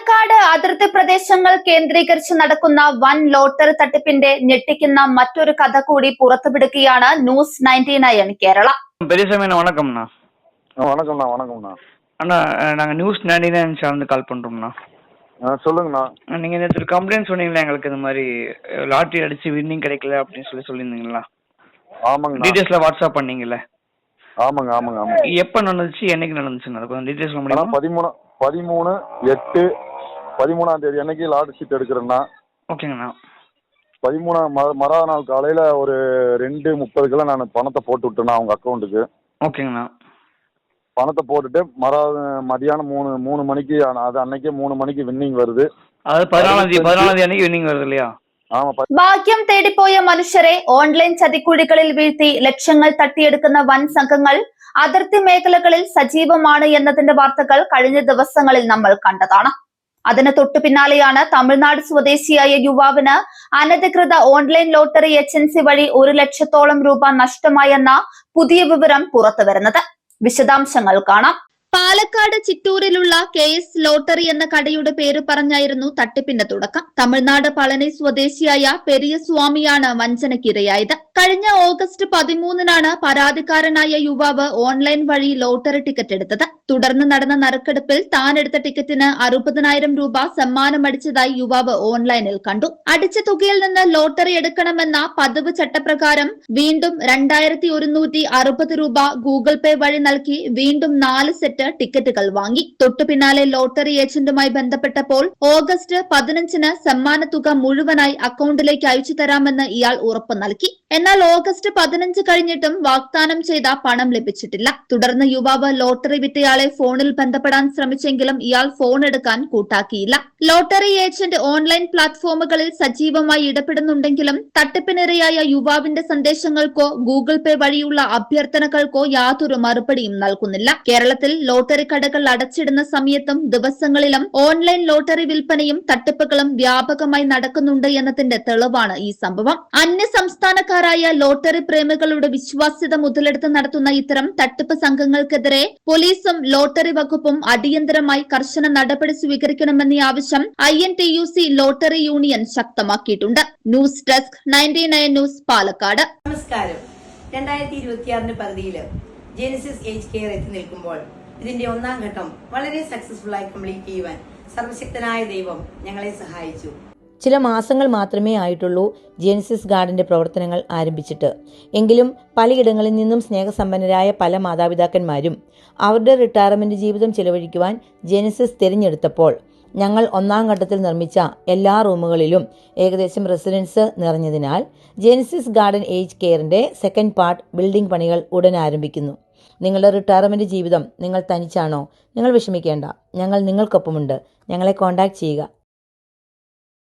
പാലക്കാട് അതിർത്തി പ്രദേശങ്ങൾ കേന്ദ്രീകരിച്ച് നടക്കുന്ന വൻ ലോട്ടറി തട്ടിപ്പിന്റെ ഞെട്ടിക്കുന്ന മറ്റൊരു കഥ കൂടി പുറത്തുവിടുകയാണ് ന്യൂസ് 99 കേരള. பெரியசாமி வணக்கம்ண்ணா. வணக்கம்ண்ணா வணக்கம்ண்ணா. அண்ணா நாங்கள் நியூஸ் 99 சேனல் கால் பண்ணுறோம்ண்ணா. சொல்லுங்கண்ணா. நீங்கள் நேற்று கம்ப்ளைண்ட் சொன்னீங்களா எங்களுக்கு இந்த மாதிரி லாட்ரி அடிச்சு வின்னிங் கிடைக்கல அப்படின்னு சொல்லியிருந்தீங்களா? ஆமாங்க. டீட்டெயில்ஸில் வாட்ஸ்அப் பண்ணீங்கல்ல? ஆமாங்க ஆமாங்க ஆமாங்க. எப்போ நடந்துச்சு, என்னைக்கு நடந்துச்சுண்ணா? அது கொஞ்சம் டீட்டெயில்ஸ் சொல்ல முடியுமா? 13/8 தேதி அன்னைக்கு லாட்ரி சீட் எடுக்கிறேன்னா. ஓகேங்கண்ணா. 13 மறாத நாள் காலையில் ஒரு 2:30 நான் பணத்தை போட்டு விட்டேண்ணா அவங்க அக்கௌண்ட்டுக்கு. ஓகேங்கண்ணா. பணத்தை போட்டுட்டு மதியானம் 3 மணிக்கு அது அன்னைக்கே 3 மணிக்கு வின்னிங் வருது. அதாவது 14 அன்னைக்கு வின்னிங் வருது இல்லையா? ഭാഗ്യം തേടിപ്പോയ മനുഷ്യരെ ഓൺലൈൻ ചതിക്കുഴികളിൽ വീഴ്ത്തി ലക്ഷങ്ങൾ തട്ടിയെടുക്കുന്ന വൻ സംഘങ്ങൾ അതിർത്തി മേഖലകളിൽ സജീവമാണ് എന്നതിന്റെ വാർത്തകൾ കഴിഞ്ഞ ദിവസങ്ങളിൽ നമ്മൾ കണ്ടതാണ്. അതിന് തൊട്ടു പിന്നാലെയാണ് തമിഴ്നാട് സ്വദേശിയായ യുവാവിന് അനധികൃത ഓൺലൈൻ ലോട്ടറി ഏജൻസി വഴി 1 ലക്ഷത്തോളം രൂപ നഷ്ടമായെന്ന പുതിയ വിവരം പുറത്തുവരുന്നത്. വിശദാംശങ്ങൾ കാണാം. പാലക്കാട് ചിറ്റൂരിലുള്ള KS ലോട്ടറി എന്ന കടയുടെ പേര് പറഞ്ഞായിരുന്നു തട്ടിപ്പിന്റെ തുടക്കം. തമിഴ്നാട് പളനി സ്വദേശിയായ പെരിയസ്വാമിയാണ് വഞ്ചനയ്ക്കിരയായത്. കഴിഞ്ഞ ഓഗസ്റ്റ് 13-നാണ് പരാതിക്കാരനായ യുവാവ് ഓൺലൈൻ വഴി ലോട്ടറി ടിക്കറ്റ് എടുത്തത്. തുടർന്ന് നടന്ന നറുക്കെടുപ്പിൽ താൻ എടുത്ത ടിക്കറ്റിന് 60,000 രൂപ സമ്മാനമടിച്ചതായി യുവാവ് ഓൺലൈനിൽ കണ്ടു. അടിച്ച തുകയിൽ നിന്ന് ലോട്ടറി എടുക്കണമെന്ന പതിവ് ചട്ടപ്രകാരം വീണ്ടും 2,160 രൂപ ഗൂഗിൾ പേ വഴി നൽകി വീണ്ടും 4 സെറ്റ് ടിക്കറ്റുകൾ വാങ്ങി. തൊട്ടു പിന്നാലെ ലോട്ടറി ഏജന്റുമായി ബന്ധപ്പെട്ടപ്പോൾ ഓഗസ്റ്റ് 15-ന് സമ്മാന തുക മുഴുവനായി അക്കൗണ്ടിലേക്ക് അയച്ചു തരാമെന്ന് ഇയാൾ ഉറപ്പ് നൽകി. എന്നാൽ ഓഗസ്റ്റ് 15 കഴിഞ്ഞിട്ടും വാഗ്ദാനം ചെയ്ത പണം ലഭിച്ചിട്ടില്ല. തുടർന്ന് യുവാവ് ലോട്ടറി വിറ്റയാളെ ഫോണിൽ ബന്ധപ്പെടാൻ ശ്രമിച്ചെങ്കിലും ഇയാൾ ഫോൺ എടുക്കാൻ കൂട്ടാക്കിയില്ല. ലോട്ടറി ഏജന്റ് ഓൺലൈൻ പ്ലാറ്റ്ഫോമുകളിൽ സജീവമായി ഇടപെടുന്നുണ്ടെങ്കിലും തട്ടിപ്പിനിരയായ യുവാവിന്റെ സന്ദേശങ്ങൾക്കോ ഗൂഗിൾ പേ വഴിയുള്ള അഭ്യർത്ഥനകൾക്കോ യാതൊരു മറുപടിയും നൽകുന്നില്ല. കേരളത്തിൽ ലോട്ടറി കടകൾ അടച്ചിടുന്ന സമയത്തും ദിവസങ്ങളിലും ഓൺലൈൻ ലോട്ടറി വിൽപ്പനയും തട്ടിപ്പുകളും വ്യാപകമായി നടക്കുന്നുണ്ട് എന്നതിന്റെ തെളിവാണ് ഈ സംഭവം. അന്യ സംസ്ഥാനക്കാരായ ലോട്ടറി പ്രേമികളുടെ വിശ്വാസ്യത മുതലെടുത്ത് നടത്തുന്ന ഇത്തരം തട്ടിപ്പ് സംഘങ്ങൾക്കെതിരെ പോലീസും ലോട്ടറി വകുപ്പും അടിയന്തരമായി കർശന നടപടി സ്വീകരിക്കണമെന്ന ആവശ്യം INTUC ലോട്ടറി യൂണിയൻ ശക്തമാക്കിയിട്ടുണ്ട്. News desk 99 news Palakkad. നമസ്കാരം. 2026 പകുതിയിൽ ജെനിസിസ് ഏജ് കെയർ എത്തി നിൽക്കുമ്പോൾ ഇതിന്റെ 1-ാം ഘട്ടം വളരെ സക്സസ്ഫുൾ ആയി കംപ്ലീറ്റ് ചെയ്യുവാൻ സർവശക്തനായ ദൈവം ഞങ്ങളെ സഹായിച്ചു. ചില മാസങ്ങൾ മാത്രമേ ആയിട്ടുള്ളൂ ജെനിസിസ് ഗാർഡിന്റെ പ്രവർത്തനങ്ങൾ ആരംഭിച്ചിട്ട്. എങ്കിലും പലയിടങ്ങളിൽ നിന്നും സ്നേഹസമ്പന്നരായ പല മാതാപിതാക്കന്മാരും അവരുടെ റിട്ടയർമെന്റ് ജീവിതം ചെലവഴിക്കുവാൻ ജെനിസിസ് തിരഞ്ഞെടുത്തപ്പോൾ ഞങ്ങൾ 1-ാം ഘട്ടത്തിൽ നിർമ്മിച്ച എല്ലാ റൂമുകളിലും ഏകദേശം റെസിഡൻസ് നിറഞ്ഞതിനാൽ ജെനിസിസ് ഗാർഡൻ ഏജ് കെയറിന്റെ 2nd പാർട്ട് ബിൽഡിംഗ് പണികൾ ഉടൻ ആരംഭിക്കുന്നു. നിങ്ങളുടെ റിട്ടയർമെന്റ് ജീവിതം നിങ്ങൾ തനിച്ചാണോ? നിങ്ങൾ വിഷമിക്കേണ്ട, ഞങ്ങൾ നിങ്ങൾക്കൊപ്പമുണ്ട്. ഞങ്ങളെ കോൺടാക്ട് ചെയ്യുക.